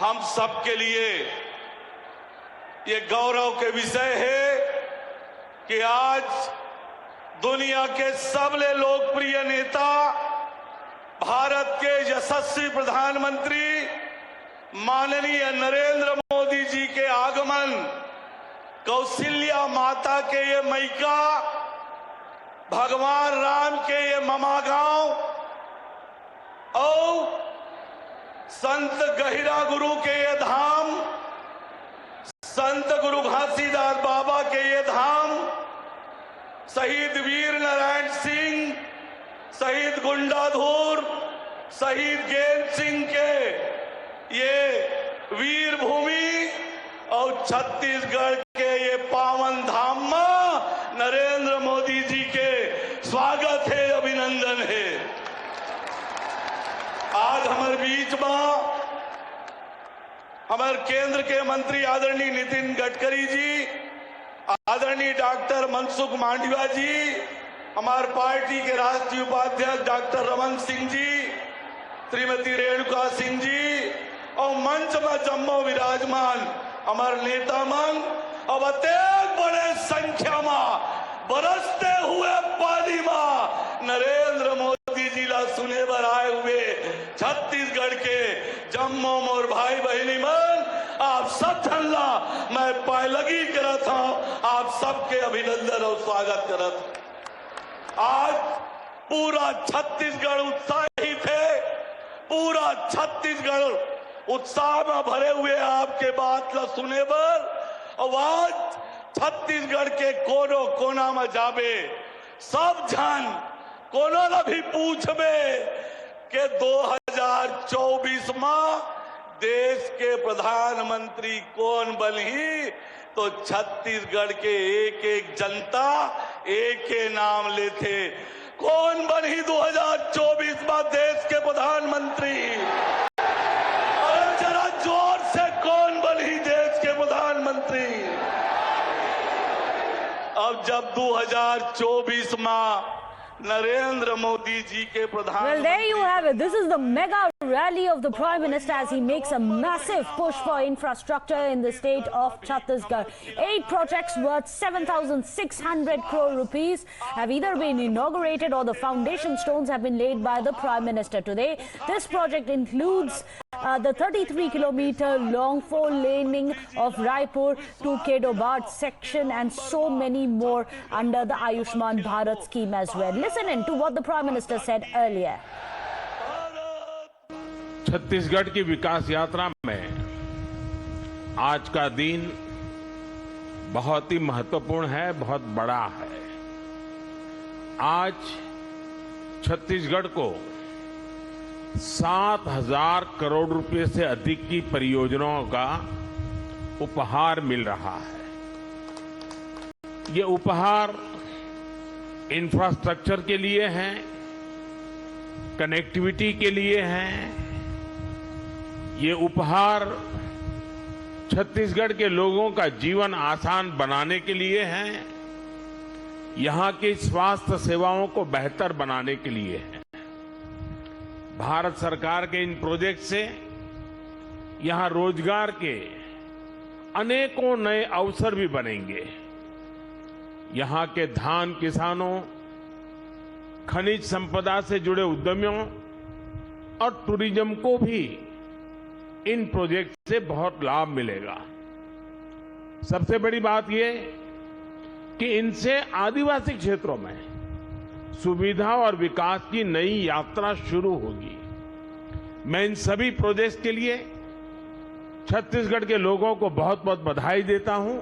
हम सबके लिए ये गौरव के विषय है कि आज दुनिया के सबसे लोकप्रिय नेता, भारत के यशस्वी प्रधानमंत्री माननीय नरेंद्र मोदी जी के आगमन, कौशल्या माता के ये मैका, भगवान राम के ये ममा गांव और संत गहिरा गुरु के ये धाम, संत गुरु घासीदास बाबा के ये धाम, शहीद वीर नारायण सिंह, शहीद गुंडाधुर, शहीद गेंद सिंह के ये वीर भूमि और छत्तीसगढ़ के ये पावन धाम में नरेंद्र मोदी जी के स्वागत है, अभिनंदन है। आज हमारे बीच में हमारे केंद्र के मंत्री आदरणीय नितिन गडकरी जी, आदरणीय डॉक्टर मनसुख मांडविया जी, हमारे पार्टी के राष्ट्रीय उपाध्यक्ष डॉक्टर रमन सिंह जी, श्रीमती रेणुका सिंह जी और मंच में जम्मो विराजमान हमारे नेता मन और अत्यंत बड़े संख्या में बरसते हुए पानी में नरेंद्र मोदी जी ला सुने बर आए हुए छत्तीसगढ़ के जम्मो मोर भाई बहनी मन, आप सब झल्ला मैं पायलगी करत हूं, आप सबके अभिनंदन और स्वागत करत। आज पूरा छत्तीसगढ़ उत्साहित है, पूरा छत्तीसगढ़ उत्साह में भरे हुए आपके बात ला सुने बर। और आज छत्तीसगढ़ के कोनो कोना में जाबे सब जन कोनो ला भी पूछबे के 2024 में देश के प्रधानमंत्री कौन बनही, तो छत्तीसगढ़ के एक एक जनता एक के नाम लेते। कौन बनही 2024 में देश के प्रधानमंत्री? अरे जरा जोर से कौन बनही देश के प्रधानमंत्री? अब जब 2024 में नरेंद्र मोदी जी के प्रधान। Well, there you have it. This is the mega rally of the Prime Minister as he makes a massive push for infrastructure in the state of Chhattisgarh. 8 projects worth 7,600 crore rupees have either been inaugurated or the foundation stones have been laid by the Prime Minister today. This project includes the 33-kilometer long 4-laning of Raipur to Kedobad section and so many more under the Ayushman Bharat scheme as well. Listen in to what the Prime Minister said earlier. Chhattisgarh की विकास यात्रा में आज का दिन बहुत ही महत्वपूर्ण है, बहुत बड़ा है। आज छत्तीसगढ़ को 7,000 करोड़ रुपए से अधिक की परियोजनाओं का उपहार मिल रहा है। ये उपहार इंफ्रास्ट्रक्चर के लिए है, कनेक्टिविटी के लिए है। ये उपहार छत्तीसगढ़ के लोगों का जीवन आसान बनाने के लिए है, यहां की स्वास्थ्य सेवाओं को बेहतर बनाने के लिए है। भारत सरकार के इन प्रोजेक्ट से यहां रोजगार के अनेकों नए अवसर भी बनेंगे। यहां के धान किसानों, खनिज संपदा से जुड़े उद्यमियों और टूरिज्म को भी इन प्रोजेक्ट से बहुत लाभ मिलेगा। सबसे बड़ी बात यह कि इनसे आदिवासी क्षेत्रों में सुविधा और विकास की नई यात्रा शुरू होगी। मैं इन सभी प्रोजेक्ट्स के लिए छत्तीसगढ़ के लोगों को बहुत बहुत बधाई देता हूं।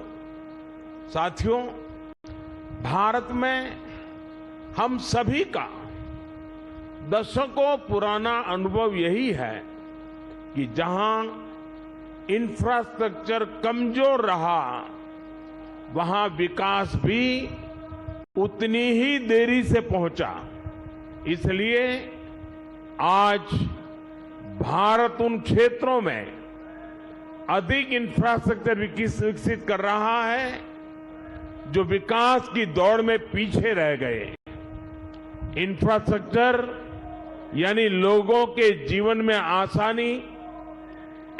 साथियों, भारत में हम सभी का दशकों पुराना अनुभव यही है कि जहां इंफ्रास्ट्रक्चर कमजोर रहा, वहां विकास भी उतनी ही देरी से पहुंचा। इसलिए आज भारत उन क्षेत्रों में अधिक इंफ्रास्ट्रक्चर विकसित कर रहा है जो विकास की दौड़ में पीछे रह गए। इंफ्रास्ट्रक्चर यानी लोगों के जीवन में आसानी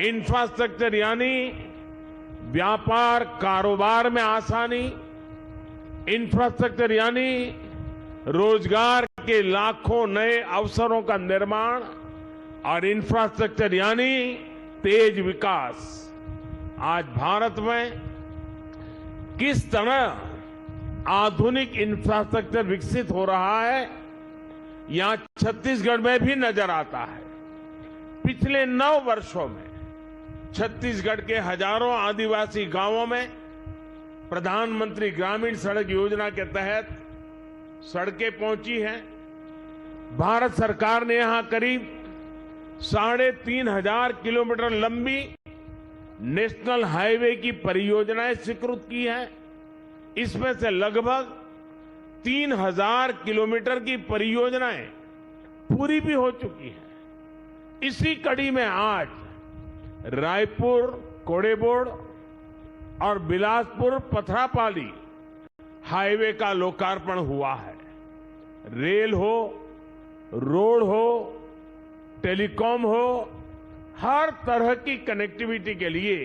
इंफ्रास्ट्रक्चर यानी व्यापार कारोबार में आसानी, इंफ्रास्ट्रक्चर यानी रोजगार के लाखों नए अवसरों का निर्माण और इंफ्रास्ट्रक्चर यानी तेज विकास। आज भारत में किस तरह आधुनिक इंफ्रास्ट्रक्चर विकसित हो रहा है, यहां छत्तीसगढ़ में भी नजर आता है। पिछले 9 वर्षों में छत्तीसगढ़ के हजारों आदिवासी गांवों में प्रधानमंत्री ग्रामीण सड़क योजना के तहत सड़कें पहुंची हैं। भारत सरकार ने यहां करीब 3,500 किलोमीटर लंबी नेशनल हाईवे की परियोजनाएं स्वीकृत की हैं। इसमें से लगभग 3,000 किलोमीटर की परियोजनाएं पूरी भी हो चुकी हैं। इसी कड़ी में आज रायपुर कोड़ेबोड़ और बिलासपुर पथरापाली हाईवे का लोकार्पण हुआ है। रेल हो, रोड हो, टेलीकॉम हो, हर तरह की कनेक्टिविटी के लिए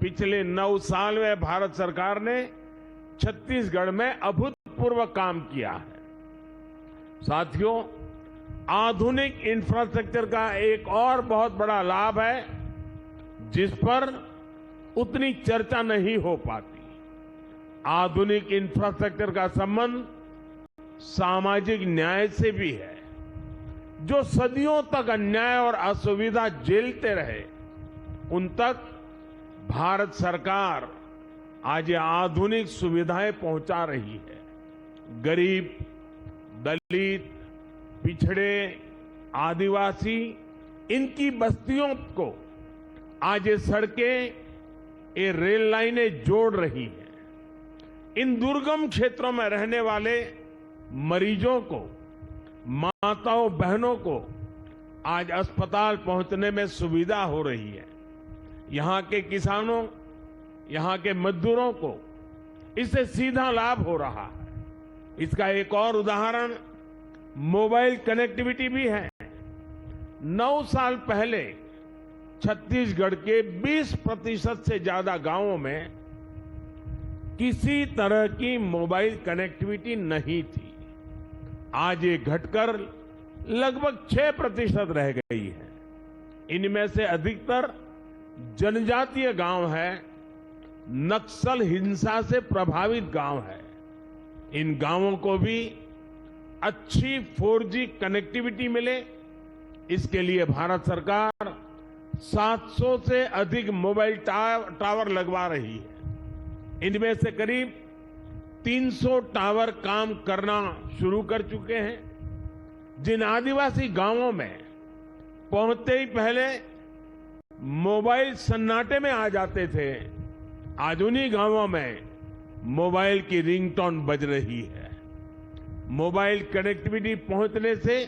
पिछले 9 साल में भारत सरकार ने छत्तीसगढ़ में अभूतपूर्व काम किया है। साथियों, आधुनिक इंफ्रास्ट्रक्चर का एक और बहुत बड़ा लाभ है जिस पर उतनी चर्चा नहीं हो पाती। आधुनिक इंफ्रास्ट्रक्चर का संबंध सामाजिक न्याय से भी है। जो सदियों तक अन्याय और असुविधा झेलते रहे, उन तक भारत सरकार आज ये आधुनिक सुविधाएं पहुंचा रही है। गरीब, दलित, पिछड़े, आदिवासी, इनकी बस्तियों को आज ये सड़कें, ये रेल लाइनें जोड़ रही हैं। इन दुर्गम क्षेत्रों में रहने वाले मरीजों को, माताओं बहनों को आज अस्पताल पहुंचने में सुविधा हो रही है। यहां के किसानों, यहां के मजदूरों को इससे सीधा लाभ हो रहा है। इसका एक और उदाहरण मोबाइल कनेक्टिविटी भी है। 9 साल पहले छत्तीसगढ़ के 20% से ज्यादा गांवों में किसी तरह की मोबाइल कनेक्टिविटी नहीं थी। आज ये घटकर लगभग 6% रह गई है। इनमें से अधिकतर जनजातीय गांव है, नक्सल हिंसा से प्रभावित गांव है। इन गांवों को भी अच्छी 4G कनेक्टिविटी मिले, इसके लिए भारत सरकार 700 से अधिक मोबाइल टावर लगवा रही है। इनमें से करीब 300 टावर काम करना शुरू कर चुके हैं। जिन आदिवासी गांवों में पहुंचते ही पहले मोबाइल सन्नाटे में आ जाते थे, आज उन्हीं गांवों में मोबाइल की रिंगटोन बज रही है। मोबाइल कनेक्टिविटी पहुंचने से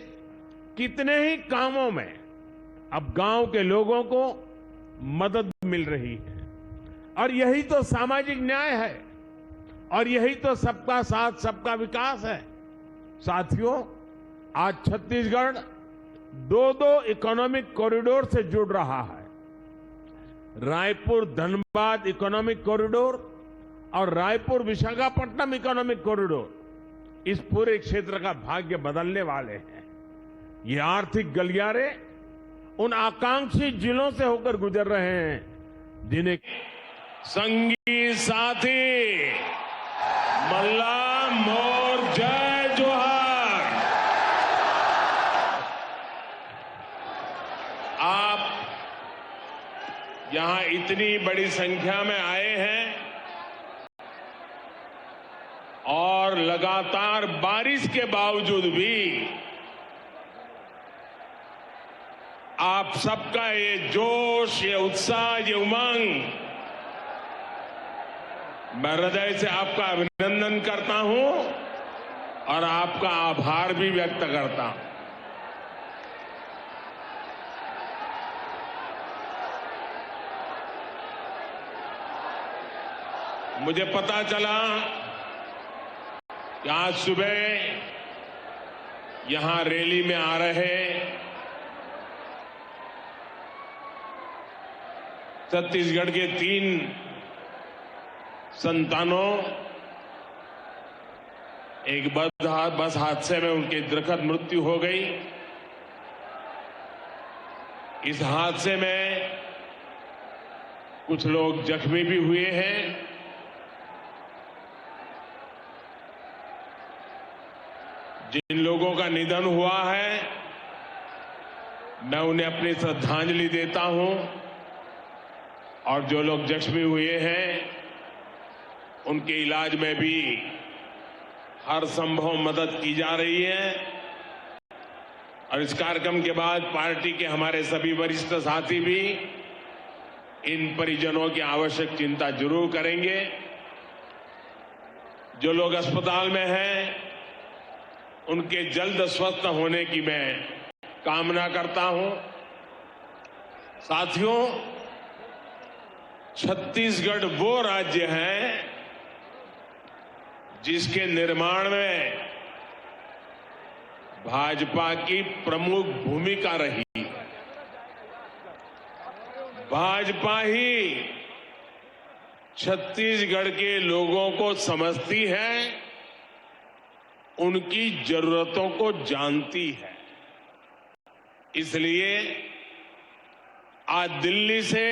कितने ही कामों में अब गांव के लोगों को मदद मिल रही है। और यही तो सामाजिक न्याय है, और यही तो सबका साथ सबका विकास है। साथियों, आज छत्तीसगढ़ 2 इकोनॉमिक कॉरिडोर से जुड़ रहा है। रायपुर धनबाद इकोनॉमिक कॉरिडोर और रायपुर विशाखापट्टनम इकोनॉमिक कॉरिडोर इस पूरे क्षेत्र का भाग्य बदलने वाले हैं। ये आर्थिक गलियारे उन आकांक्षी जिलों से होकर गुजर रहे हैं जिन्हें संगी साथी मल्ला मोर जय जोहार। आप यहां इतनी बड़ी संख्या में आए हैं और लगातार बारिश के बावजूद भी आप सबका ये जोश, ये उत्साह, ये उमंग, मैं हृदय से आपका अभिनंदन करता हूं और आपका आभार भी व्यक्त करता हूं। मुझे पता चला कि आज सुबह यहां रैली में आ रहे छत्तीसगढ़ के 3 संतानों एक बस हादसे में उनकी दुर्घट मृत्यु हो गई। इस हादसे में कुछ लोग जख्मी भी हुए हैं। जिन लोगों का निधन हुआ है, मैं उन्हें अपनी श्रद्धांजलि देता हूं और जो लोग जख्मी हुए हैं उनके इलाज में भी हर संभव मदद की जा रही है। और इस कार्यक्रम के बाद पार्टी के हमारे सभी वरिष्ठ साथी भी इन परिजनों की आवश्यक चिंता जरूर करेंगे। जो लोग अस्पताल में हैं उनके जल्द स्वस्थ होने की मैं कामना करता हूं। साथियों, छत्तीसगढ़ वो राज्य है जिसके निर्माण में भाजपा की प्रमुख भूमिका रही है। भाजपा ही छत्तीसगढ़ के लोगों को समझती है, उनकी जरूरतों को जानती है। इसलिए आज दिल्ली से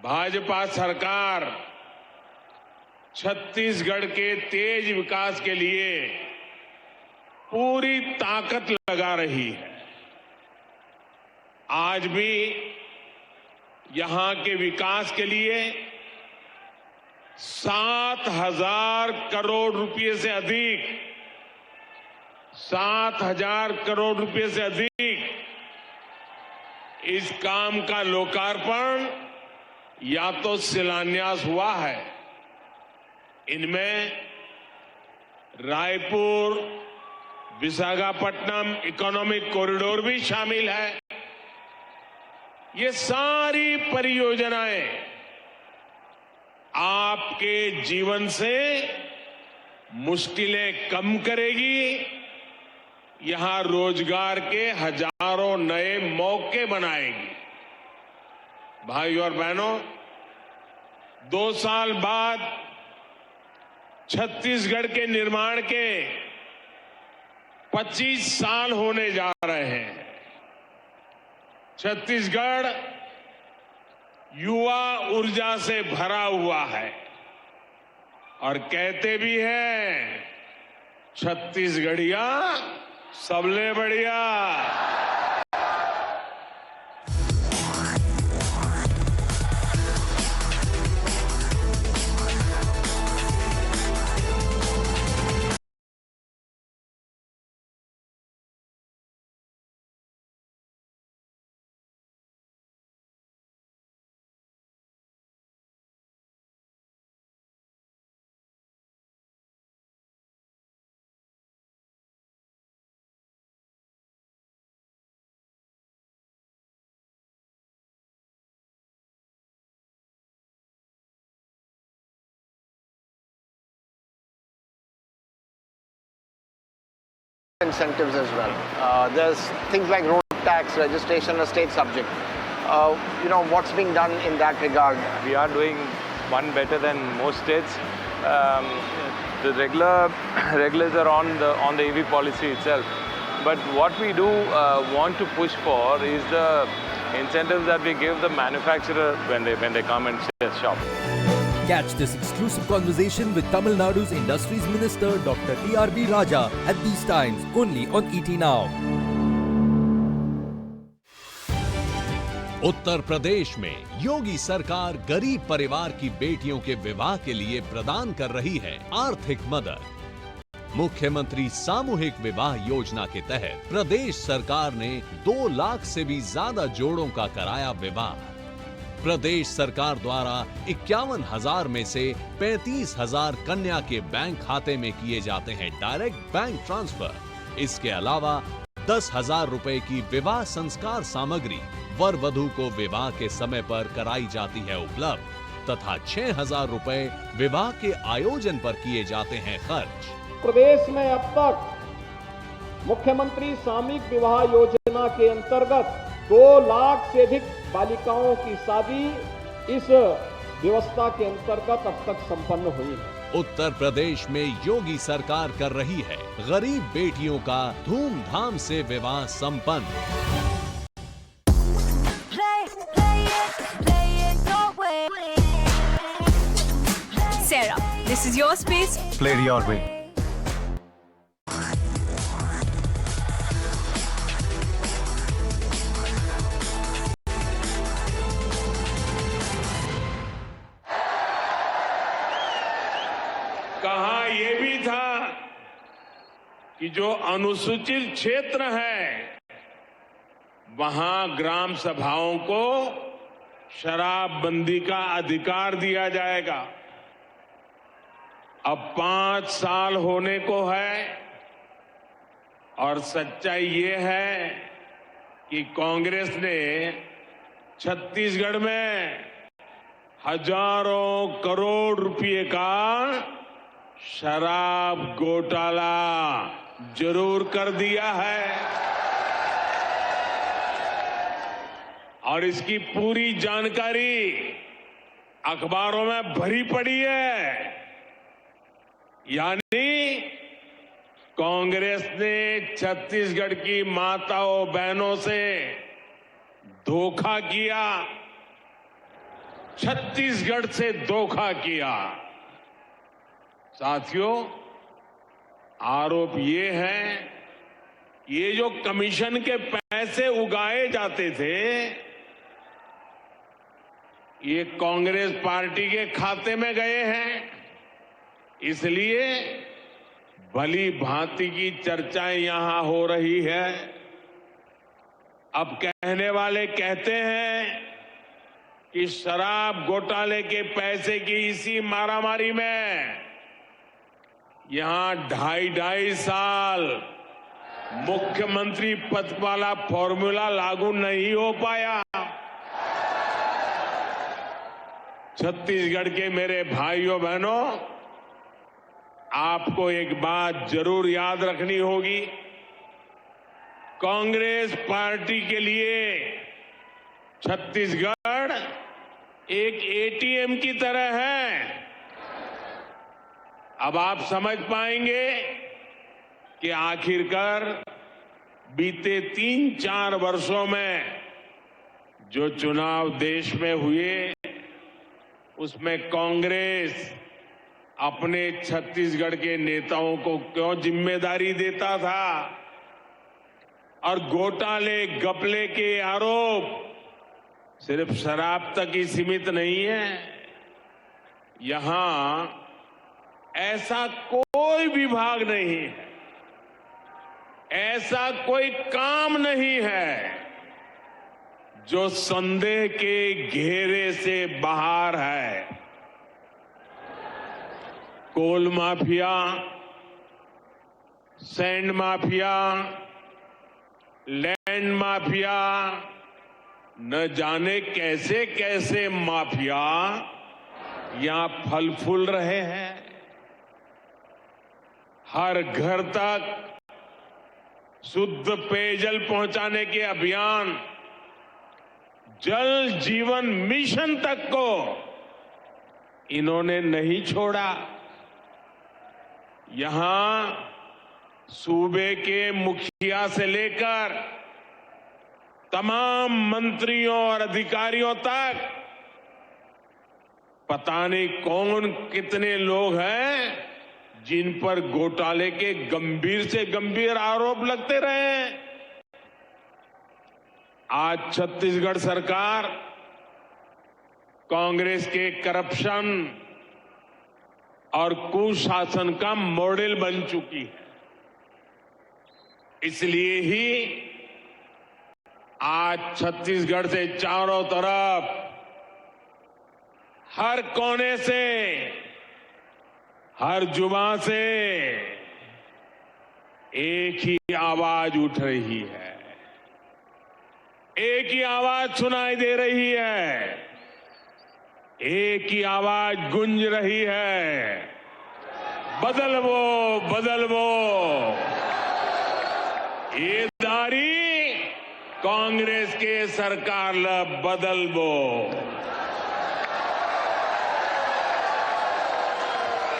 भाजपा सरकार छत्तीसगढ़ के तेज विकास के लिए पूरी ताकत लगा रही है। आज भी यहां के विकास के लिए 7,000 करोड़ रुपए से अधिक 7,000 करोड़ रुपए से अधिक इस काम का लोकार्पण या तो शिलान्यास हुआ है। इनमें रायपुर विशाखापट्टनम इकोनॉमिक कॉरिडोर भी शामिल है। ये सारी परियोजनाएं आपके जीवन से मुश्किलें कम करेगी, यहां रोजगार के हजारों नए मौके बनाएगी। भाई और बहनों, 2 साल बाद छत्तीसगढ़ के निर्माण के 25 साल होने जा रहे हैं। छत्तीसगढ़ युवा ऊर्जा से भरा हुआ है और कहते भी हैं, छत्तीसगढ़िया सबले बढ़िया। Incentives as well. There's things like road tax, registration, a state subject. What's being done in that regard? We are doing one better than most states. The regulars are on the EV policy itself. But what we do want to push for is the incentives that we give the manufacturer when they come and shop. Catch this exclusive conversation with Tamil Nadu's Industries Minister Dr. TRB Raja at these times only on ET Now. Uttar Pradesh में योगी सरकार गरीब परिवार की बेटियों के विवाह के लिए प्रदान कर रही है आर्थिक मदद। मुख्यमंत्री सामूहिक विवाह योजना के तहत प्रदेश सरकार ने 2 लाख से भी ज्यादा जोड़ों का कराया विवाह। प्रदेश सरकार द्वारा 51,000 में से 35,000 कन्या के बैंक खाते में किए जाते हैं डायरेक्ट बैंक ट्रांसफर। इसके अलावा 10,000 रुपए की विवाह संस्कार सामग्री वर वधू को विवाह के समय पर कराई जाती है उपलब्ध तथा 6,000 रुपए विवाह के आयोजन पर किए जाते हैं खर्च। प्रदेश में अब तक मुख्यमंत्री सामूहिक विवाह योजना के अंतर्गत 2 लाख से अधिक बालिकाओं की शादी इस व्यवस्था के अंतर्गत अब तक संपन्न हुई है। उत्तर प्रदेश में योगी सरकार कर रही है गरीब बेटियों का धूमधाम से विवाह संपन्न। Sarah, this is your space. Play your way. कहा यह भी था कि जो अनुसूचित क्षेत्र है वहां ग्राम सभाओं को शराबबंदी का अधिकार दिया जाएगा। अब 5 साल होने को है और सच्चाई ये है कि कांग्रेस ने छत्तीसगढ़ में हजारों करोड़ रुपए का शराब घोटाला जरूर कर दिया है और इसकी पूरी जानकारी अखबारों में भरी पड़ी है। यानी कांग्रेस ने छत्तीसगढ़ की माताओं बहनों से धोखा किया, छत्तीसगढ़ से धोखा किया। साथियों, आरोप ये है ये जो कमीशन के पैसे उगाए जाते थे ये कांग्रेस पार्टी के खाते में गए हैं, इसलिए भली भांति की चर्चाएं यहां हो रही है। अब कहने वाले कहते हैं कि शराब घोटाले के पैसे की इसी मारामारी में यहां 2.5 साल मुख्यमंत्री पद वाला फॉर्मूला लागू नहीं हो पाया। छत्तीसगढ़ के मेरे भाइयों बहनों, आपको एक बात जरूर याद रखनी होगी। कांग्रेस पार्टी के लिए छत्तीसगढ़ एक एटीएम की तरह है। अब आप समझ पाएंगे कि आखिरकार बीते 3-4 वर्षों में जो चुनाव देश में हुए उसमें कांग्रेस अपने छत्तीसगढ़ के नेताओं को क्यों जिम्मेदारी देता था और घोटाले घपले के आरोप सिर्फ शराब तक ही सीमित नहीं है। यहां ऐसा कोई विभाग नहीं है, ऐसा कोई काम नहीं है जो संदेह के घेरे से बाहर है। Coal mafia, sand mafia, land mafia, न जाने कैसे कैसे माफिया यहां फल फूल रहे हैं। हर घर तक शुद्ध पेयजल पहुंचाने के अभियान, जल जीवन मिशन तक को इन्होंने नहीं छोड़ा। यहां सूबे के मुखिया से लेकर तमाम मंत्रियों और अधिकारियों तक पता नहीं कौन कितने लोग हैं जिन पर घोटाले के गंभीर से गंभीर आरोप लगते रहे। आज छत्तीसगढ़ सरकार कांग्रेस के करप्शन और कुशासन का मॉडल बन चुकी है। इसलिए ही आज छत्तीसगढ़ से चारों तरफ हर कोने से, हर जुबान से एक ही आवाज उठ रही है, एक ही आवाज सुनाई दे रही है, एक ही आवाज गूंज रही है, बदलवो बदलवो। ये दाढ़ी कांग्रेस के सरकार बदलबो।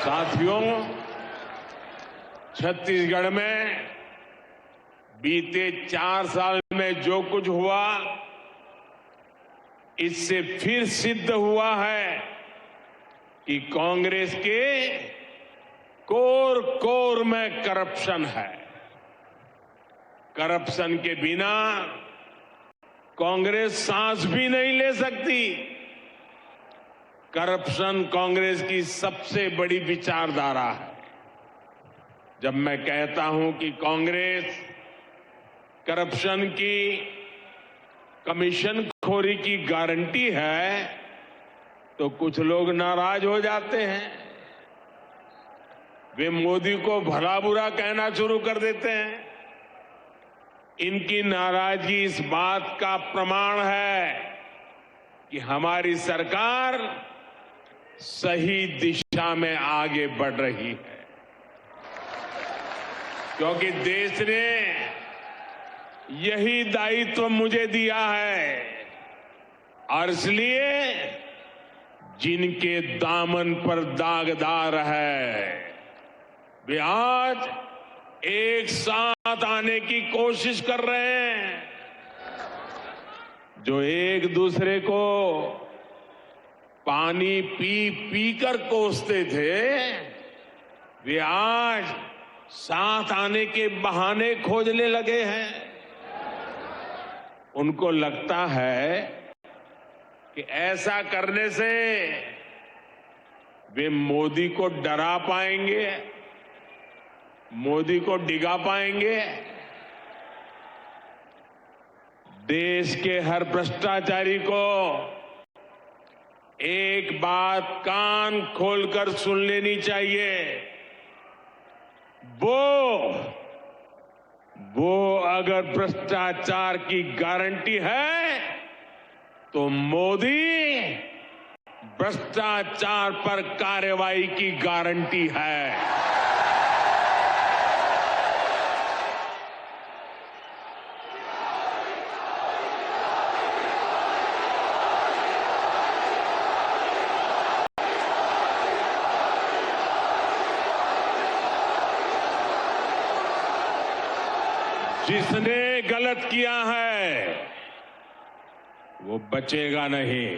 साथियों, छत्तीसगढ़ में बीते 4 साल में जो कुछ हुआ, इससे फिर सिद्ध हुआ है कि कांग्रेस के कोर कोर में करप्शन है। करप्शन के बिना कांग्रेस सांस भी नहीं ले सकती। करप्शन कांग्रेस की सबसे बड़ी विचारधारा है। जब मैं कहता हूं कि कांग्रेस करप्शन की, कमीशन खोरी की गारंटी है, तो कुछ लोग नाराज हो जाते हैं। वे मोदी को भला बुरा कहना शुरू कर देते हैं। इनकी नाराजगी इस बात का प्रमाण है कि हमारी सरकार सही दिशा में आगे बढ़ रही है, क्योंकि देश ने यही दायित्व मुझे दिया है। और इसलिए जिनके दामन पर दागदार है, वे आज एक साथ आने की कोशिश कर रहे हैं। जो एक दूसरे को पानी पी पी कर कोसते थे, वे आज साथ आने के बहाने खोजने लगे हैं। उनको लगता है कि ऐसा करने से वे मोदी को डरा पाएंगे, मोदी को डिगा पाएंगे। देश के हर भ्रष्टाचारी को एक बात कान खोलकर सुन लेनी चाहिए। वो अगर भ्रष्टाचार की गारंटी है, तो मोदी भ्रष्टाचार पर कार्रवाई की गारंटी है। जिसने गलत किया है वो बचेगा नहीं।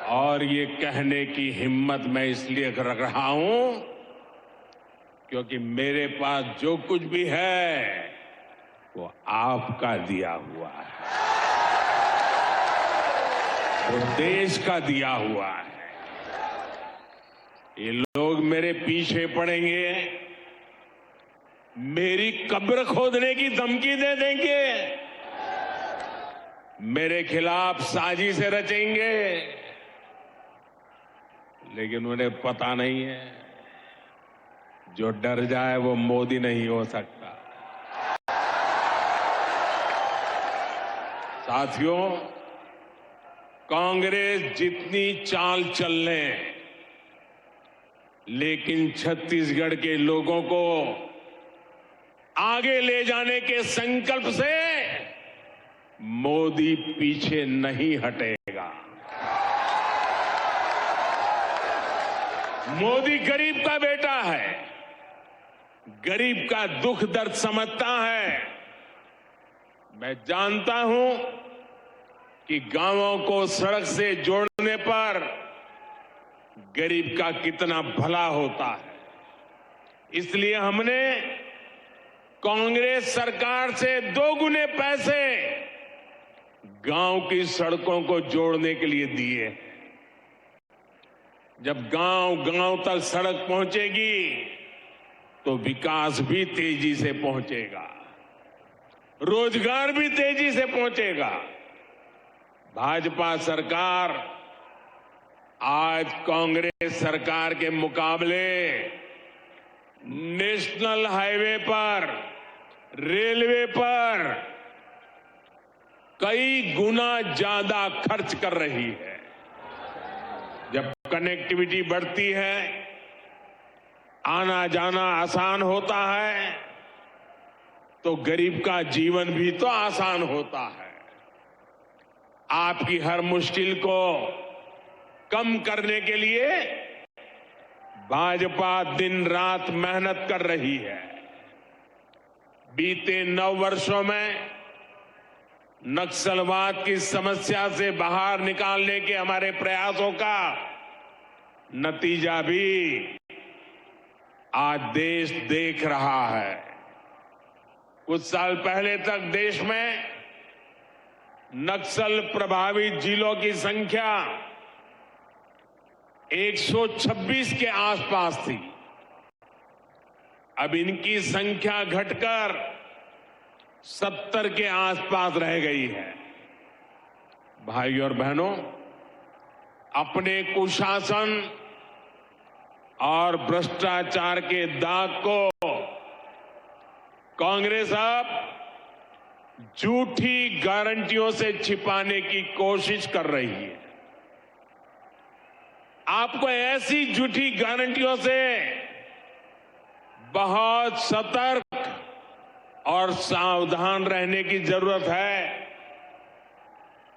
और ये कहने की हिम्मत मैं इसलिए रख रहा हूं क्योंकि मेरे पास जो कुछ भी है वो आपका दिया हुआ है, वो देश का दिया हुआ है। ये लोग मेरे पीछे पड़ेंगे, मेरी कब्र खोदने की धमकी दे देंगे, मेरे खिलाफ साजिश रचेंगे, लेकिन उन्हें पता नहीं है जो डर जाए वो मोदी नहीं हो सकता। साथियों, कांग्रेस जितनी चाल चल ले, लेकिन छत्तीसगढ़ के लोगों को आगे ले जाने के संकल्प से मोदी पीछे नहीं हटेगा। मोदी गरीब का बेटा है, गरीब का दुख दर्द समझता है। मैं जानता हूं कि गांवों को सड़क से जोड़ने पर गरीब का कितना भला होता है। इसलिए हमने कांग्रेस सरकार से 2 गुने पैसे गांव की सड़कों को जोड़ने के लिए दिए। जब गांव गांव तक सड़क पहुंचेगी तो विकास भी तेजी से पहुंचेगा, रोजगार भी तेजी से पहुंचेगा। भाजपा सरकार आज कांग्रेस सरकार के मुकाबले नेशनल हाईवे पर, रेलवे पर कई गुना ज्यादा खर्च कर रही है। जब कनेक्टिविटी बढ़ती है आना जाना आसान होता है तो गरीब का जीवन भी तो आसान होता है। आपकी हर मुश्किल को कम करने के लिए भाजपा दिन रात मेहनत कर रही है। बीते 9 वर्षों में नक्सलवाद की समस्या से बाहर निकालने के हमारे प्रयासों का नतीजा भी आज देश देख रहा है। कुछ साल पहले तक देश में नक्सल प्रभावित जिलों की संख्या 126 के आसपास थी। अब इनकी संख्या घटकर 70 के आसपास रह गई है। भाई और बहनों, अपने कुशासन और भ्रष्टाचार के दाग को कांग्रेस अब झूठी गारंटियों से छिपाने की कोशिश कर रही है। आपको ऐसी झूठी गारंटियों से बहुत सतर्क और सावधान रहने की जरूरत है।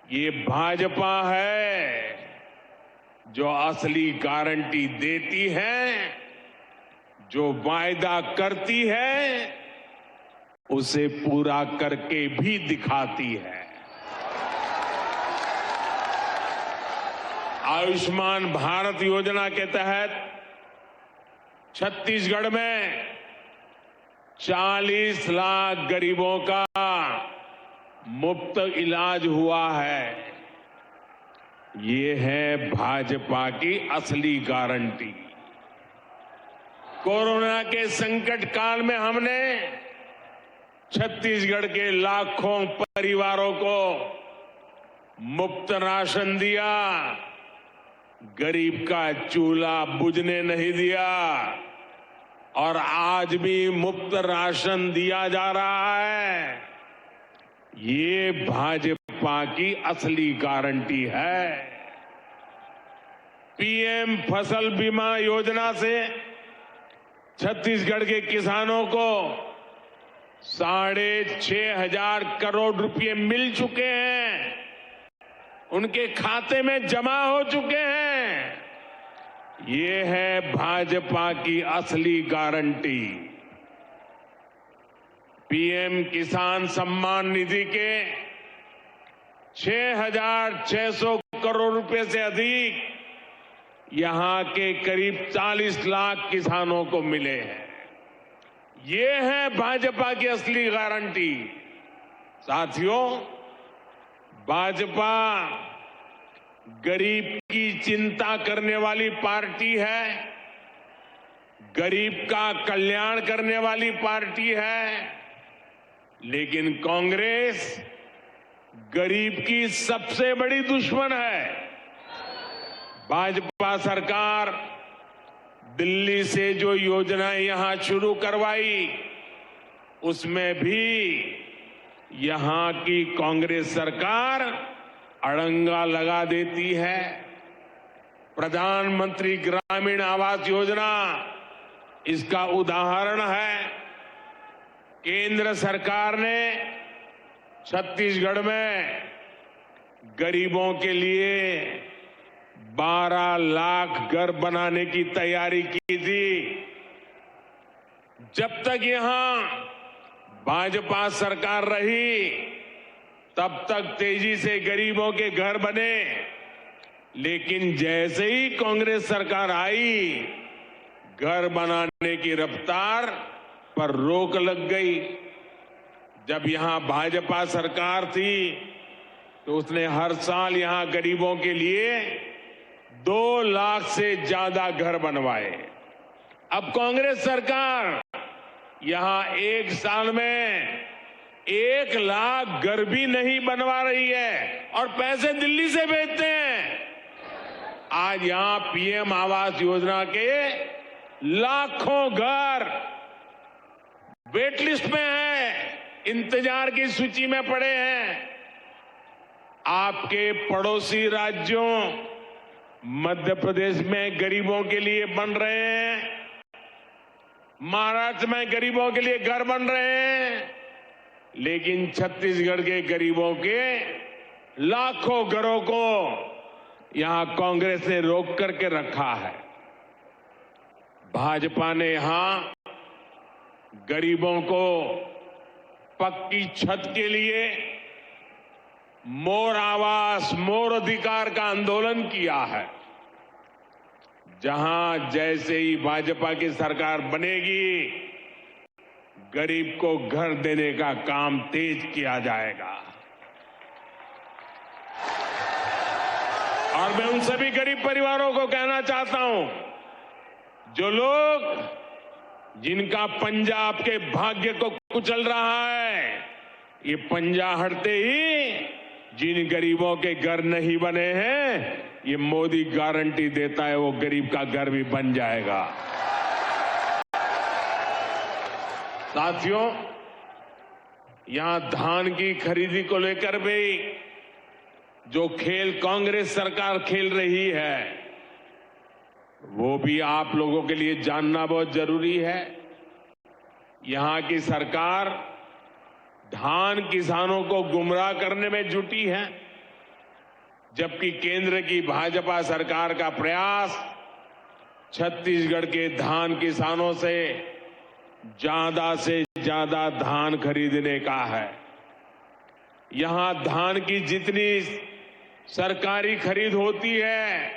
ये भाजपा है जो असली गारंटी देती है, जो वायदा करती है उसे पूरा करके भी दिखाती है। आयुष्मान भारत योजना के तहत छत्तीसगढ़ में 40 लाख गरीबों का मुफ्त इलाज हुआ है। ये है भाजपा की असली गारंटी। कोरोना के संकट काल में हमने छत्तीसगढ़ के लाखों परिवारों को मुफ्त राशन दिया, गरीब का चूल्हा बुझने नहीं दिया और आज भी मुफ्त राशन दिया जा रहा है। ये भाजपा की असली गारंटी है। पीएम फसल बीमा योजना से छत्तीसगढ़ के किसानों को 6,500 करोड़ रुपए मिल चुके हैं, उनके खाते में जमा हो चुके हैं। ये है भाजपा की असली गारंटी। पीएम किसान सम्मान निधि के 6,600 करोड़ रुपए से अधिक यहां के करीब 40 लाख किसानों को मिले हैं। ये है भाजपा की असली गारंटी। साथियों, भाजपा गरीब की चिंता करने वाली पार्टी है, गरीब का कल्याण करने वाली पार्टी है, लेकिन कांग्रेस गरीब की सबसे बड़ी दुश्मन है। भाजपा सरकार दिल्ली से जो योजनाएं यहां शुरू करवाई, उसमें भी यहां की कांग्रेस सरकार अड़ंगा लगा देती है। प्रधानमंत्री ग्रामीण आवास योजना इसका उदाहरण है। केंद्र सरकार ने छत्तीसगढ़ में गरीबों के लिए 12 लाख घर बनाने की तैयारी की थी। जब तक यहां भाजपा सरकार रही, तब तक तेजी से गरीबों के घर बने, लेकिन जैसे ही कांग्रेस सरकार आई, घर बनाने की रफ्तार पर रोक लग गई। जब यहां भाजपा सरकार थी तो उसने हर साल यहां गरीबों के लिए 2 लाख से ज्यादा घर बनवाए। अब कांग्रेस सरकार यहां एक साल में 1 लाख घर भी नहीं बनवा रही है और पैसे दिल्ली से भेजते हैं। आज यहां पीएम आवास योजना के लाखों घर वेट लिस्ट में हैं, इंतजार की सूची में पड़े हैं। आपके पड़ोसी राज्यों मध्य प्रदेश में गरीबों के लिए बन रहे हैं, महाराष्ट्र में गरीबों के लिए घर बन रहे हैं, लेकिन छत्तीसगढ़ के गरीबों के लाखों घरों को यहां कांग्रेस ने रोक करके रखा है। भाजपा ने यहां गरीबों को पक्की छत के लिए मोर आवास मोर अधिकार का आंदोलन किया है। जहां जैसे ही भाजपा की सरकार बनेगी, गरीब को घर देने का काम तेज किया जाएगा। और मैं उन सभी गरीब परिवारों को कहना चाहता हूं, जो लोग जिनका पंजा आपके भाग्य को कुचल रहा है, ये पंजा हटते ही जिन गरीबों के घर नहीं बने हैं, ये मोदी गारंटी देता है वो गरीब का घर भी बन जाएगा। साथियों, यहां धान की खरीदी को लेकर भी जो खेल कांग्रेस सरकार खेल रही है, वो भी आप लोगों के लिए जानना बहुत जरूरी है। यहां की सरकार धान किसानों को गुमराह करने में जुटी है, जबकि केंद्र की भाजपा सरकार का प्रयास छत्तीसगढ़ के धान किसानों से ज्यादा धान खरीदने का है। यहां धान की जितनी सरकारी खरीद होती है,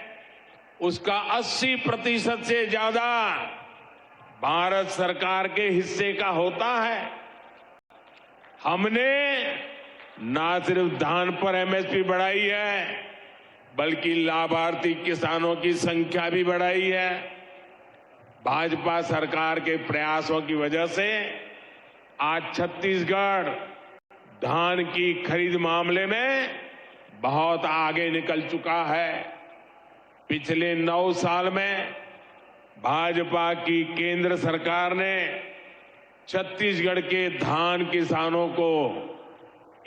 उसका 80% से ज्यादा भारत सरकार के हिस्से का होता है। हमने ना सिर्फ धान पर एमएसपी बढ़ाई है, बल्कि लाभार्थी किसानों की संख्या भी बढ़ाई है। भाजपा सरकार के प्रयासों की वजह से आज छत्तीसगढ़ धान की खरीद मामले में बहुत आगे निकल चुका है। पिछले 9 साल में भाजपा की केंद्र सरकार ने छत्तीसगढ़ के धान किसानों को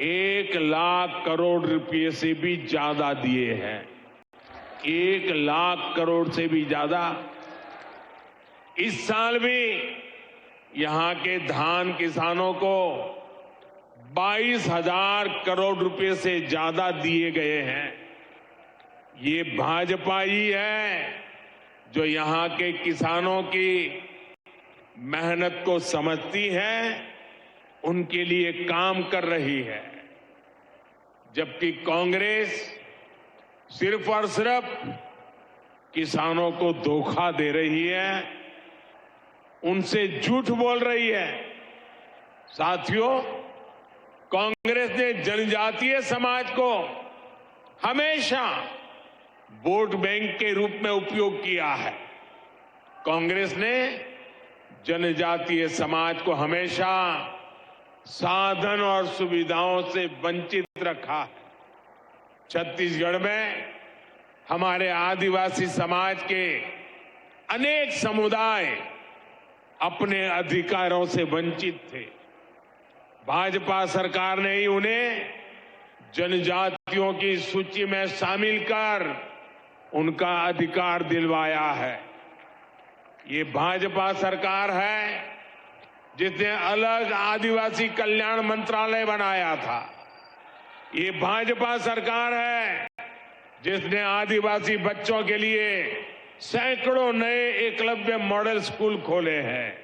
1 लाख करोड़ रुपए से भी ज्यादा दिए हैं। 1 लाख करोड़ से भी ज्यादा। इस साल भी यहां के धान किसानों को 22,000 करोड़ रुपए से ज्यादा दिए गए हैं। ये भाजपा ही है जो यहां के किसानों की मेहनत को समझती है, उनके लिए काम कर रही है। जबकि कांग्रेस सिर्फ और सिर्फ किसानों को धोखा दे रही है, उनसे झूठ बोल रही है। साथियों, कांग्रेस ने जनजातीय समाज को हमेशा वोट बैंक के रूप में उपयोग किया है। कांग्रेस ने जनजातीय समाज को हमेशा साधन और सुविधाओं से वंचित रखा है। छत्तीसगढ़ में हमारे आदिवासी समाज के अनेक समुदाय अपने अधिकारों से वंचित थे। भाजपा सरकार ने ही उन्हें जनजातियों की सूची में शामिल कर उनका अधिकार दिलवाया है। ये भाजपा सरकार है जिसने अलग आदिवासी कल्याण मंत्रालय बनाया था। ये भाजपा सरकार है जिसने आदिवासी बच्चों के लिए सैकड़ों नए एकलव्य मॉडल स्कूल खोले हैं।